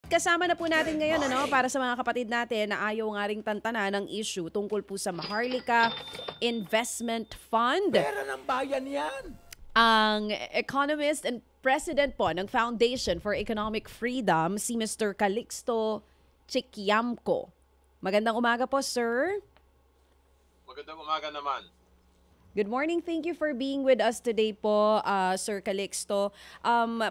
kasama na po natin ngayon para sa mga kapatid natin na ayaw nga ring tantana ng issue tungkol po sa Maharlika Investment Fund. Pera ng bayan yan. Ang economist and president po ng Foundation for Economic Freedom, si Mr. Calixto Chiquiamco. Magandang umaga po, sir. Magandang umaga naman. Good morning. Thank you for being with us today po, Sir Calixto.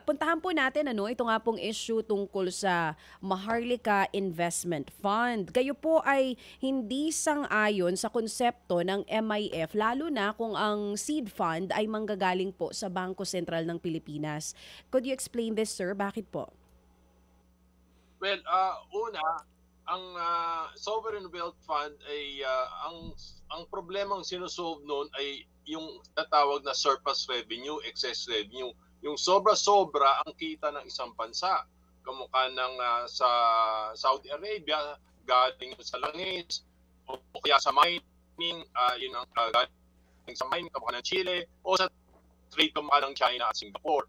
Puntahan po natin ito nga pong issue tungkol sa Maharlika Investment Fund. Kayo po ay hindi sang-ayon sa konsepto ng MIF, lalo na kung ang seed fund ay manggagaling po sa Bangko Sentral ng Pilipinas. Could you explain this, sir? Bakit po? Well, una, ang Sovereign Wealth Fund ay ang problemang sinusolve noon ay yung tatawag na surplus revenue, excess revenue. Yung sobra-sobra ang kita ng isang bansa. Kamukha ng sa Saudi Arabia, galing sa langis, o kaya sa mining, yun ang galing sa mining, kamukha ng Chile, o sa trade kamukha ng China at Singapore.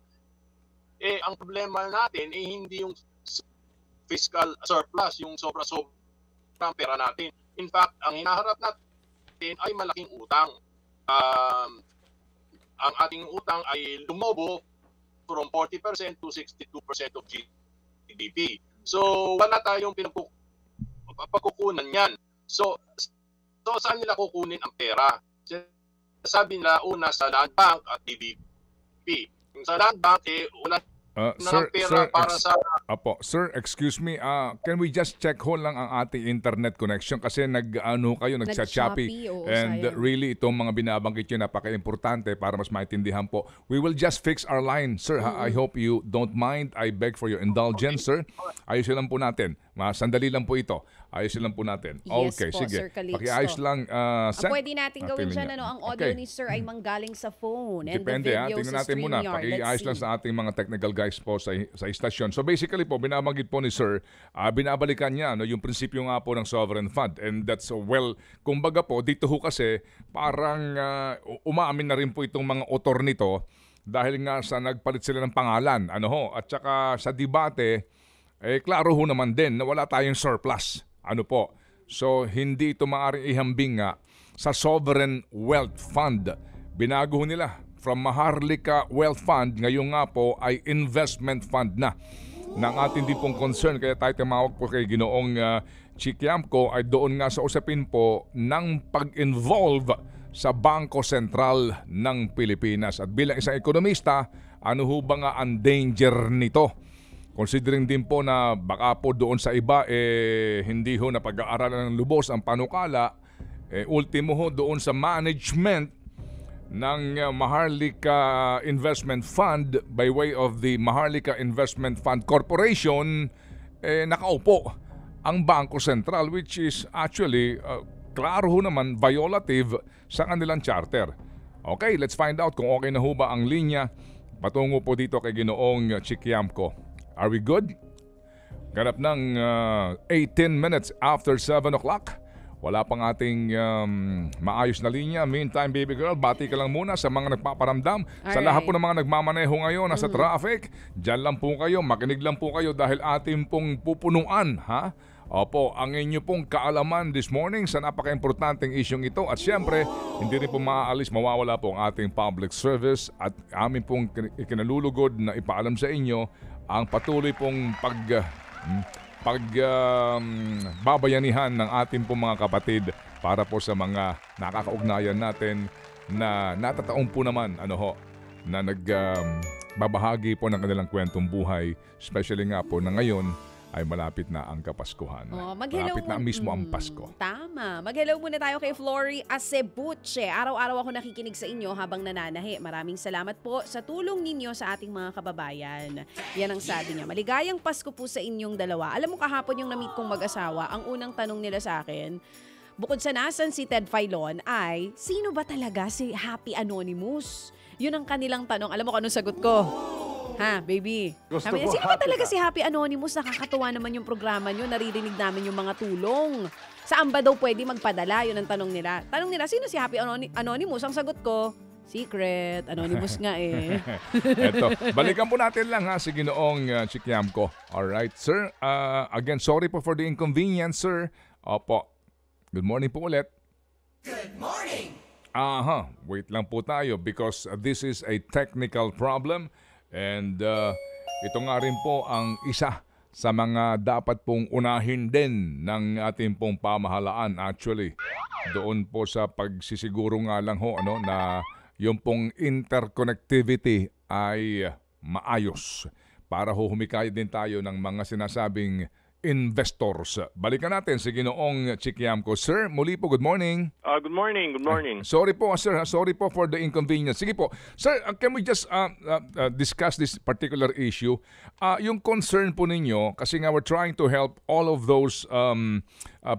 Ang problema natin ay hindi yung fiscal surplus, yung sobra-sobra ang pera natin. In fact, ang hinaharap natin ay malaking utang. Ang ating utang ay lumobo from 40% to 62% of GDP. So, wala tayong pagkukunan yan. So saan nila kukunin ang pera? Sabi nila una sa Land Bank at DBP. Yung sa Land Bank, wala Sir, excuse me. Can we just check lang ang ating internet connection kasi nagsa-choppy and sayang. Really itong mga binabanggit nyo napaka-importante para mas maintindihan po. We will just fix our line, sir. I hope you don't mind. I beg for your indulgence, sir. Ayusin lang po natin. Sandali lang po ito. Ayusin lang po natin. Yes okay, po, sige. Sir Calixto. Pakiayos lang. Pwede natin gawin dyan, ang audio ni sir ay manggaling sa phone. And depende, the video tingnan sa natin muna. Pakiayos lang sa ating mga technical guys po sa istasyon. So basically po, binabanggit po ni sir, binabalikan niya yung prinsipyo nga po ng Sovereign Fund. And that's kumbaga po, dito ho kasi parang umaamin na rin po itong mga author nito dahil nga sa nagpalit sila ng pangalan. At saka sa debate, klaro ho naman din na wala tayong surplus. So hindi ito maaaring ihambing nga sa Sovereign Wealth Fund. Binago nila from Maharlika Wealth Fund, ngayon nga po ay investment fund na. Nang ating din pong concern, kaya tayo tumawag po kay Ginoong Chiquiamco ay doon nga sa usapin po ng pag-involve sa Bangko Sentral ng Pilipinas. At bilang isang ekonomista, ano ho ba nga ang danger nito? Considering din po na baka po doon sa iba hindi ho na pag-aaralan ng lubos ang panukala, ultimo ho doon sa management ng Maharlika Investment Fund by way of the Maharlika Investment Fund Corporation, nakaupo ang Bangko Sentral, which is actually klaro ho naman violative sa kanilang charter. Okay, let's find out kung okay na ho ba ang linya patungo po dito kay Ginoong Chiquiamco. Are we good? Ganap ng 18 minutes after 7 o'clock. Wala pang ating maayos na linya. Meantime, baby girl, bati ka lang muna sa mga nagpaparamdam. Sa lahat po ng mga nagmamaneho ngayon, nasa traffic, dyan lang po kayo, makinig lang po kayo dahil ating pong pupunuan, Opo, ang inyo pong kaalaman this morning sa napaka-importanteng isyong ito. At syempre, hindi rin po maaalis, mawawala po ang ating public service at amin pong ikinalulugod na ipaalam sa inyo ang patuloy pong pagbabayanihan ng ating pong mga kapatid para po sa mga nakakaugnayan natin na natataong po naman na nagbabahagi po ng kanilang kwentong buhay, especially nga po na ngayon ay malapit na ang Kapaskuhan. Malapit na mismo ang Pasko. Tama. Mag-hello muna tayo kay Flory Acebuche. Araw-araw ako nakikinig sa inyo habang nananahi. Maraming salamat po sa tulong ninyo sa ating mga kababayan. Yan ang sabi niya. Maligayang Pasko po sa inyong dalawa. Alam mo kahapon yung na-meet kong mag-asawa, ang unang tanong nila sa akin, bukod sa nasan si Ted Filon ay, sino ba talaga si Happy Anonymous? Yun ang kanilang tanong. Alam mo kung anong sagot ko? Baby. Sabi niya, sino ba talaga si Happy Anonymous? Nakakatuwa naman yung programa nyo. Naririnig namin yung mga tulong. Saan ba daw pwede magpadala? Yun ang tanong nila. Tanong nila, sino si Happy Anonymous? Ang sagot ko, Secret. Anonymous nga eh. Eto, balikan po natin lang ha si Ginoong Chiquiamco. Alright, sir. Again, sorry po for the inconvenience, sir. Opo. Good morning po ulit. Good morning! Wait lang po tayo because this is a technical problem and ito nga rin po ang isa sa mga dapat pong unahin din ng ating pong pamahalaan actually. Doon po sa pagsisiguro nga lang ho na yung pong interconnectivity ay maayos para humikayat din tayo ng mga sinasabing investors. Balikan natin si Ginoong Chiquiamco. Sir, muli po, good morning. Good morning, good morning. Sorry po, sir. Sorry po for the inconvenience. Sige po. Sir, can we just discuss this particular issue? Yung concern po ninyo, kasi nga we're trying to help all of those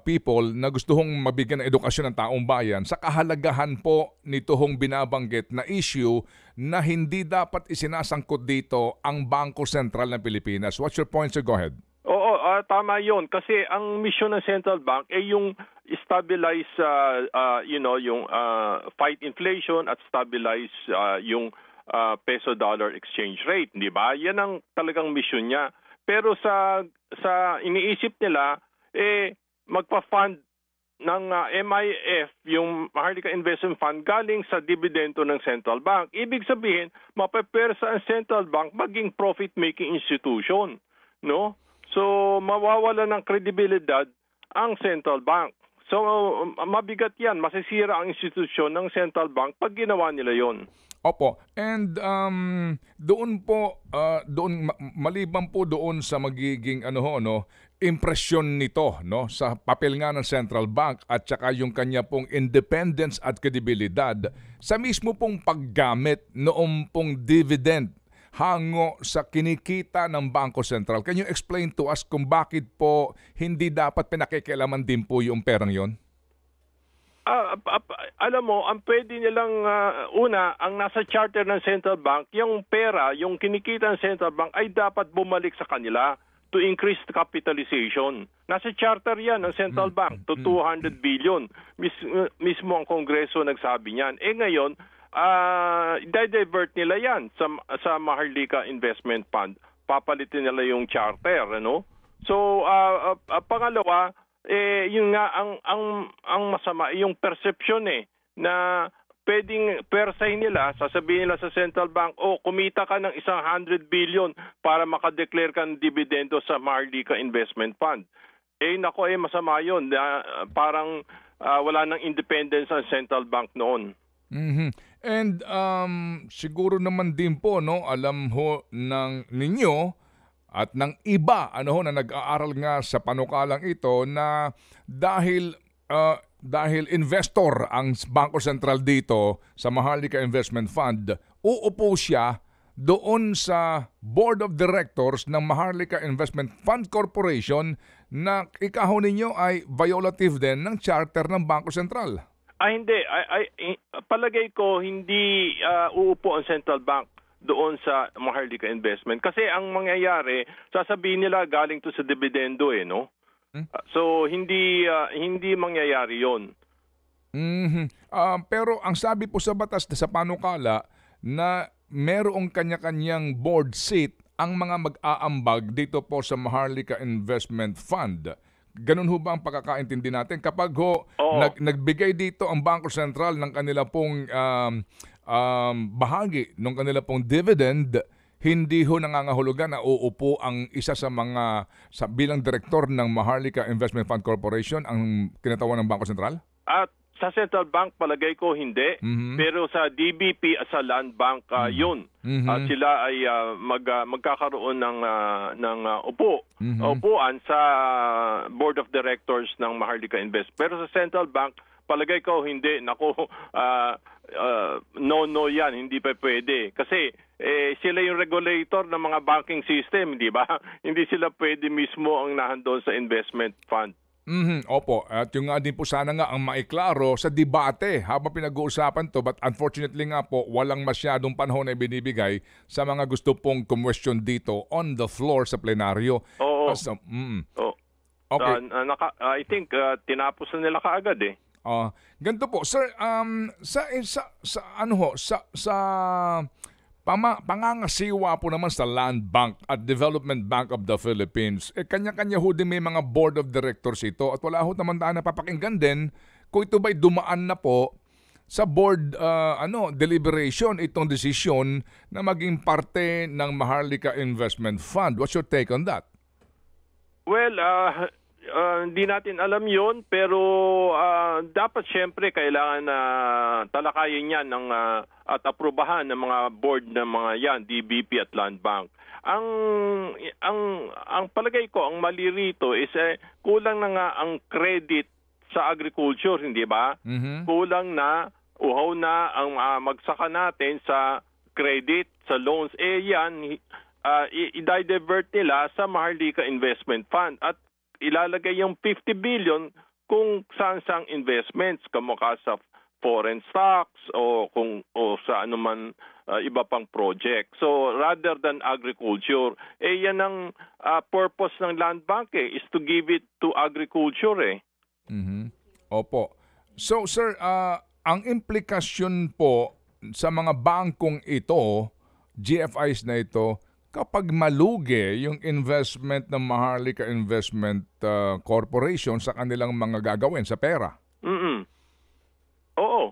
people na gusto hong mabigyan ng edukasyon ng taong bayan sa kahalagahan po nito hong binabanggit na issue na hindi dapat isinasangkot dito ang Bangko Sentral ng Pilipinas. What's your point, sir? Go ahead. Oo, tama 'yon kasi ang mission ng central bank ay yung stabilize yung fight inflation at stabilize yung peso dollar exchange rate, 'di ba? Yan ang talagang mission niya. Pero sa iniisip nila magpa-fund ng MIF, yung Maharlika Investment Fund, galing sa dividendo ng central bank. Ibig sabihin, mapepersa ang central bank maging profit-making institution, no? So, mawawala ng kredibilidad ang central bank. So, mabigat yan. Masisira ang institusyon ng central bank pag ginawa nila yon. Opo. And doon po, maliban po doon sa magiging impresyon nito sa papel nga ng central bank at saka yung kanya pong independence at kredibilidad sa mismo pong paggamit noong pong dividend hango sa kinikita ng Bangko Sentral. Can you explain to us kung bakit po hindi dapat pinakikialaman din po yung perang yon? Alam mo, ang pwede nilang ang nasa charter ng central bank, yung pera, yung kinikita ng central bank ay dapat bumalik sa kanila to increase the capitalization. Nasa charter yan ng central bank to 200 billion. Mismo ang Kongreso nagsabi niyan. Ngayon, divert nila yan sa Maharlika Investment Fund. Papalitin nila yung charter, ano? So, pangalawa, yun nga ang masama, yung perception na pwedeng persahin nila, sasabihin nila sa central bank, kumita ka ng 100 billion para makadeclare ka ng dividendo sa Maharlika Investment Fund. Masama yun. Parang wala nang independence ang central bank noon. Mm-hmm. And siguro naman din po alam ho ng ninyo at ng iba na nag-aaral nga sa panukalang ito na dahil investor ang Bangko Sentral dito sa Maharlika Investment Fund, uupo siya doon sa Board of Directors ng Maharlika Investment Fund Corporation na ikaho ninyo ay violative din ng charter ng Bangko Sentral. Hindi. Palagay ko hindi uupo ang central bank doon sa Maharlika Investment. Kasi ang mangyayari, sasabihin nila galing to sa dividendo no? So hindi mangyayari 'yon. Pero ang sabi po sa batas sa panukala na merong kanya-kanyang board seat ang mga mag-aambag dito po sa Maharlika Investment Fund. Ganun ho ba ang pagkakaintindi natin? Kapag nagbigay dito ang Bangko Sentral ng kanila pong bahagi ng kanila pong dividend, hindi ho nangangahulugan na uupo ang isa sa mga bilang direktor ng Maharlika Investment Fund Corporation ang kinatawan ng Bangko Sentral? At sa central bank, palagay ko hindi. Pero sa DBP at sa Land Bank, yun. Sila ay magkakaroon ng upuan sa Board of Directors ng Maharlika Invest. Pero sa central bank, palagay ko hindi. No yan. Hindi pa pwede. Kasi sila yung regulator ng mga banking system, di ba? Hindi sila pwede mismo ang nahandon sa investment fund. Opo, at yung nga din po sana nga ang maiklaro sa debate habang pinag-uusapan to, but unfortunately nga po walang masyadong panahon na binibigay sa mga gusto pong question dito on the floor sa plenaryo. Oo. Okay. I think tinapos na nila kaagad Ganito po, sir, sa ano ho, sa pangangasiwa po naman sa Land Bank at Development Bank of the Philippines, kanya-kanya ho din may mga board of directors ito at wala ho naman tayo napapakinggan din kung ito ba'y dumaan na po sa board deliberation itong desisyon na maging parte ng Maharlika Investment Fund. What's your take on that? Well, hindi natin alam yon, pero dapat siyempre kailangan na talakayin yan at aprubahan ng mga board ng mga yan, DBP at Land Bank. Ang palagay ko, ang mali rito is kulang na nga ang credit sa agriculture, hindi ba? Mhm. Kulang na, uhaw na ang magsaka natin sa credit, sa loans. Yan, i-divert nila sa Maharlika Investment Fund at ilalagay yung 50 billion kung saan-sang investments, kamukha sa foreign stocks o sa anuman iba pang project. So rather than agriculture, yan ang purpose ng Land Bank is to give it to agriculture. Mhm. Opo. So sir, ang implikasyon po sa mga bangkong ito, GFIs na ito, kapag malugi yung investment ng Maharlika Investment Corporation sa kanilang mga gagawin sa pera. Oo.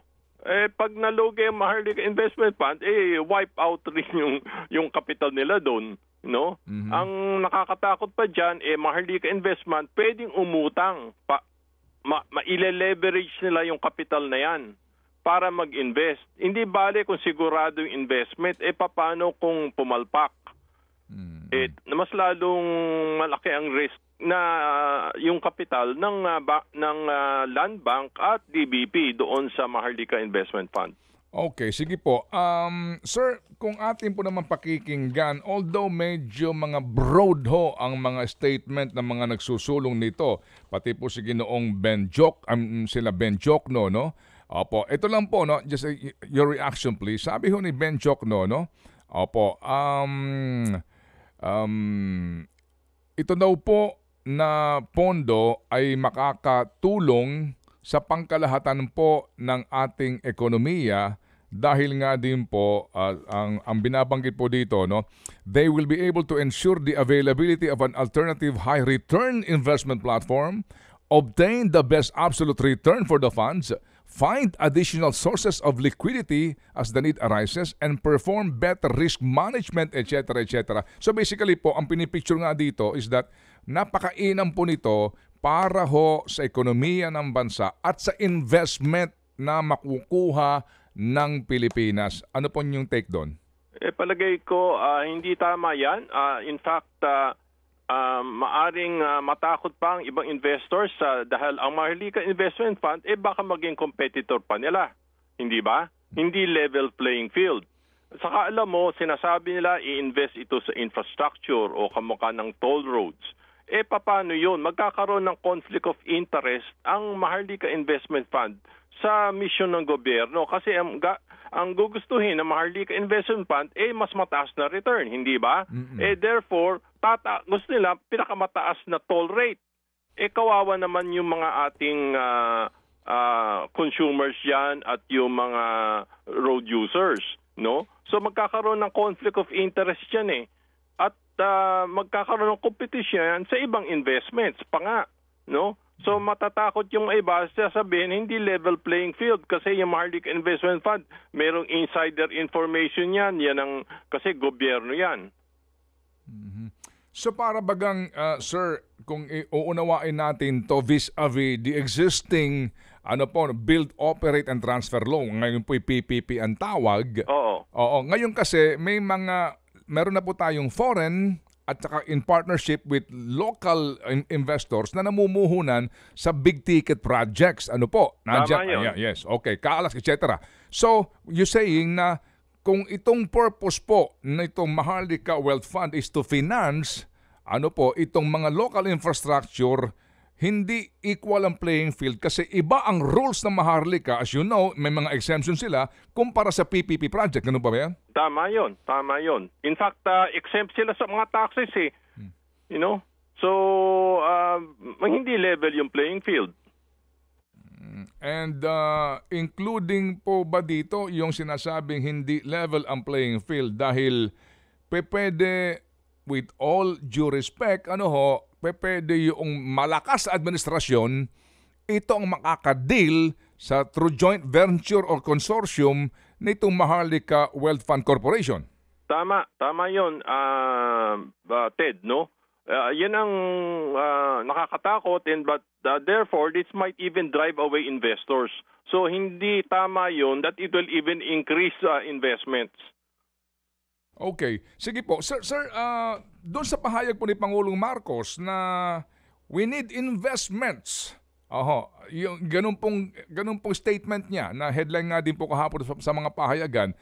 Pag nalugi ang Maharlika Investment Fund, wipe out rin yung capital nila doon. No? Mhm. Ang nakakatakot pa dyan, Maharlika Investment, pwedeng umutang. Ma-ile-leverage nila yung capital na yan para mag-invest. Hindi bale kung sigurado yung investment, paano kung pumalpak? Mas lalong malaki ang risk na yung kapital ng Land Bank at DBP doon sa Maharlika Investment Fund. Okay, sige po. Sir, kung atin po naman pakikinggan, although medyo mga broad ho ang mga statement ng mga nagsusulong nito, pati po si Ginoong sila Ben Jokno, no? Opo, ito lang po, no? Just your reaction please. Sabi ho ni Ben Jokno, no? Opo, ito daw po na pondo ay makakatulong sa pangkalahatan po ng ating ekonomiya dahil nga din po ang binabanggit po dito, no, they will be able to ensure the availability of an alternative high return investment platform, obtain the best absolute return for the funds, find additional sources of liquidity as the need arises, and perform better risk management, etc., etc. So basically po, ang pinipicture nga dito is that napakainam po nito para ho sa ekonomiya ng bansa at sa investment na makukuha ng Pilipinas. Ano po yung take doon? Palagay ko, hindi tama yan. In fact, maaring matakot pa ang ibang investors dahil ang Maharlika Investment Fund baka maging competitor pa nila. Hindi ba? Hindi level playing field. Saka alam mo, sinasabi nila i-invest ito sa infrastructure o kamukha ng toll roads. Paano yun? Magkakaroon ng conflict of interest ang Maharlika Investment Fund sa mission ng gobyerno kasi ang gugustuhin ng Maharlika Investment Fund mas mataas na return, hindi ba? Therefore, gusto nila pinakamataas na toll rate. Kawawa naman yung mga ating consumers yan at yung mga road users, no? So magkakaroon ng conflict of interest yan At magkakaroon ng competition sa ibang investments pa nga, no? So matatakot yung iba, sasabihin hindi level playing field kasi yung Maharlika Investment Fund, merong insider information yan kasi gobyerno yan. So para bagang, sir, kung uunawain natin to vis-a-vis the existing build, operate, and transfer law, ngayon po'y PPP ang tawag. Oo. Ngayon kasi meron na po tayong foreign at saka in partnership with local investors na namumuhunan sa big ticket projects. Ano po? Tama yun. Yes, okay. Kaalas, etc. So, you're saying na kung itong purpose po na itong Maharlika Wealth Fund is to finance itong mga local infrastructure, hindi equal ang playing field kasi iba ang rules ng Maharlika. As you know, may mga exemptions sila kumpara sa PPP project. Ganun pa ba yan? Tama yun. In fact, exempt sila sa mga taxes You know? So, hindi level yung playing field. And including po ba dito yung sinasabing hindi level ang playing field dahil pwede, with all due respect, pwede yung malakas na administrasyon, ito ang makakadeal sa through joint venture or consortium nitong Maharlika Wealth Fund Corporation. Tama yun, Ted, no? Yan ang nakakatakot, but therefore this might even drive away investors. So hindi tama yun that it will even increase investments. Okay. Sige po. Sir, doon sa pahayag po ni Pangulong Marcos na we need investments. Yung ganun pong statement niya na headline nga din po kahapon sa mga pahayagan,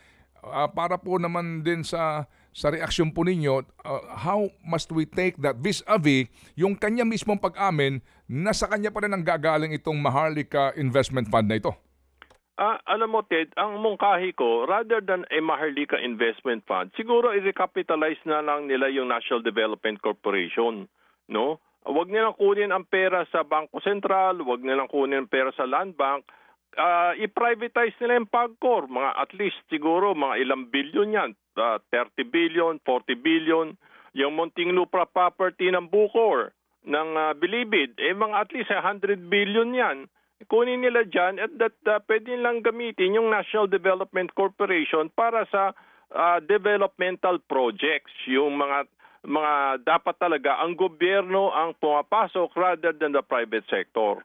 para po naman din sa reaksyon po ninyo, how must we take that vis-a-vis yung kanya mismong pag-amin na sa kanya pa rin ang gagaling itong Maharlika Investment Fund na ito? Alam mo, Ted, ang mungkahi ko, rather than a Maharlika Investment Fund, siguro i-recapitalize na lang nila yung National Development Corporation, no? Huwag nilang kunin ang pera sa Bangko Sentral, huwag nilang kunin ang pera sa Land Bank. I-privatize nila yung PAGCOR, mga at least siguro mga ilang bilyon yan, 30 billion, 40 billion. Yung Muntinlupa property ng Bucor, ng Bilibid, mga at least 100 billion yan. Kunin nila dyan at pwede nilang gamitin yung National Development Corporation para sa developmental projects, yung mga dapat talaga ang gobyerno ang pumapasok rather than the private sector.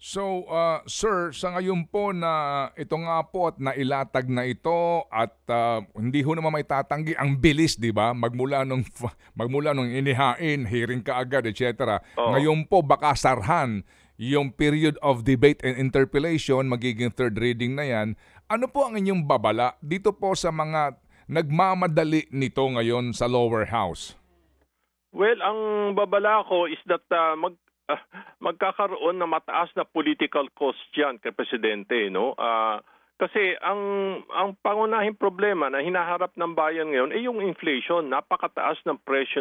So, sir, sa ngayon po na ito nga po at nailatag na ito at hindi ho naman may tatanggi ang bilis, di ba? Magmula nung inihain, hearing kaagad, etc. Ngayon po baka sarhan yung period of debate and interpellation, magiging third reading na yan. Ano po ang inyong babala dito po sa mga nagmamadali nito ngayon sa lower house? Well, ang babala ko is that magkakaroon na mataas na political cost yan kay Presidente, no? Kasi ang pangunahing problema na hinaharap ng bayan ngayon ay yung inflation. Napakataas ng presyo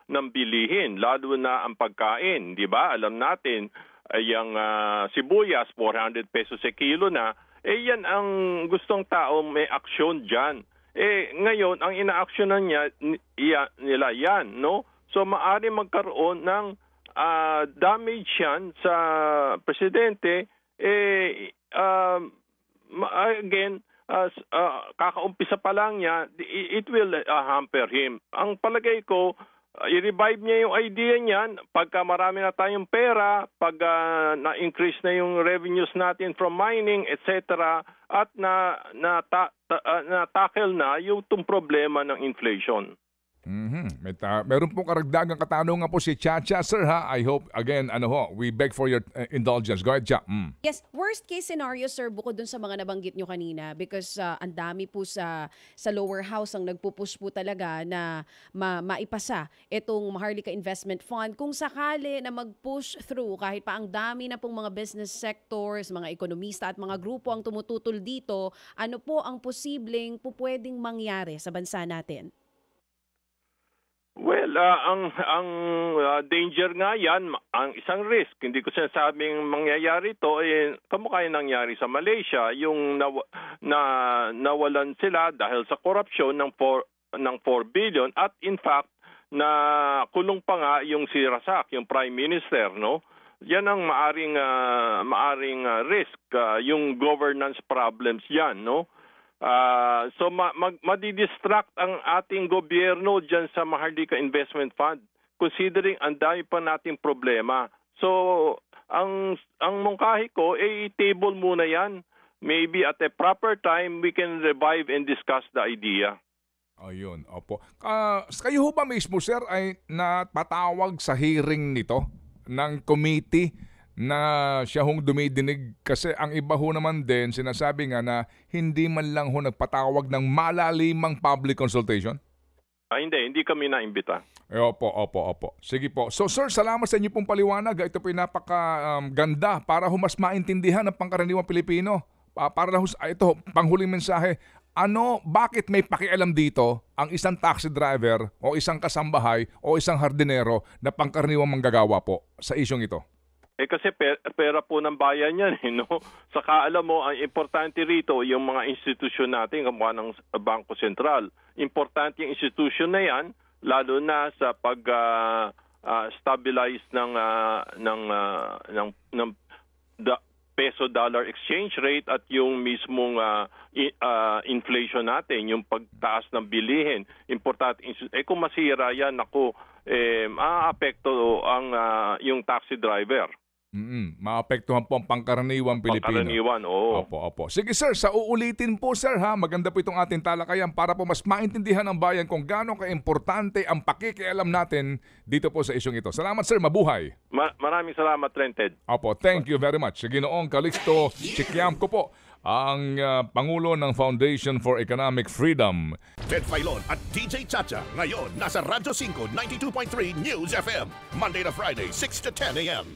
ng bilihin, lalo na ang pagkain, di ba? Alam natin, yung sibuyas, 400 pesos a kilo na, yan ang gustong tao may aksyon dyan. Ngayon, ang ina-actionan nila yan, no? So, maaari magkaroon ng damage yan sa Presidente. Again, kakaumpisa pa lang niya, it will hamper him. Ang palagay ko, i-revive niya yung idea niyan pagka marami na tayong pera, pag na-increase na yung revenues natin from mining, etc. at na-tackle na yung problema ng inflation. Meron pong karagdagang katanungan po si Chacha, sir, ha? I hope, again, we beg for your indulgence. Go ahead, Cha. Yes, worst case scenario, sir, bukod dun sa mga nabanggit nyo kanina, because ang dami po sa lower house ang nagpupush po talaga na maipasa itong Maharlika Investment Fund. Kung sakali na mag-push through, kahit pa ang dami na pong mga business sectors, mga ekonomista at mga grupo ang tumututol dito, ano po ang posibleng pwedeng mangyari sa bansa natin? Well, ang danger nga yan, ang isang risk, hindi ko sinasabing mangyayari ito, kamukha yung nangyari sa Malaysia, yung nawalan sila dahil sa korupsyon ng 4 billion at in fact, na kulong pa nga yung si Rasak, yung Prime Minister, no? Yan ang maaring risk, yung governance problems yan, no? So madidistract ang ating gobyerno dyan sa Maharlika Investment Fund considering ang dami pa nating problema. So ang mungkahi ko table muna yan. Maybe at a proper time we can revive and discuss the idea. Ayun, opo. Kayo ho ba mismo, sir, ay napatawag sa hearing nito ng committee na siya hong dumidinig? Kasi ang iba ho naman din, sinasabi nga na hindi man lang ho nagpatawag ng malalimang public consultation? Hindi kami naimbita. Opo. Sige po. So sir, salamat sa inyo pong paliwanag. Ito po yung napakaganda para ho mas maintindihan ng pangkaraniwang Pilipino. Para ho, ito, panghuling mensahe, bakit may pakialam dito ang isang taxi driver o isang kasambahay o isang hardinero na pangkaraniwang manggagawa po sa isyong ito? Kasi pera po ng bayan yan, no? Saka alam mo, ang importante rito, yung mga institusyon natin, kamukha ng Bangko Sentral. Importante yung institusyon na yan, lalo na sa pag-stabilize ng peso-dollar exchange rate at yung mismong inflation natin, yung pagtaas ng bilihin. Importante, kung masira yan, maaapekto yung taxi driver. Maapektuhan po ang pangkaraniwang Pilipino. Pangkaraniwan, oo. Opo. Sige sir, sa uulitin po sir ha, maganda po itong ating talakayan para po mas maintindihan ng bayan kung gaano ka-importante ang pakikialam natin dito po sa isyong ito. Salamat sir, mabuhay. Maraming salamat, Rented. Opo, thank you very much. Ginoong Calixto Chiquiamco po, ang Pangulo ng Foundation for Economic Freedom. Ted Filon at DJ Chacha ngayon nasa Radyo 5 92.3 News FM Monday to Friday 6 to 10 a.m.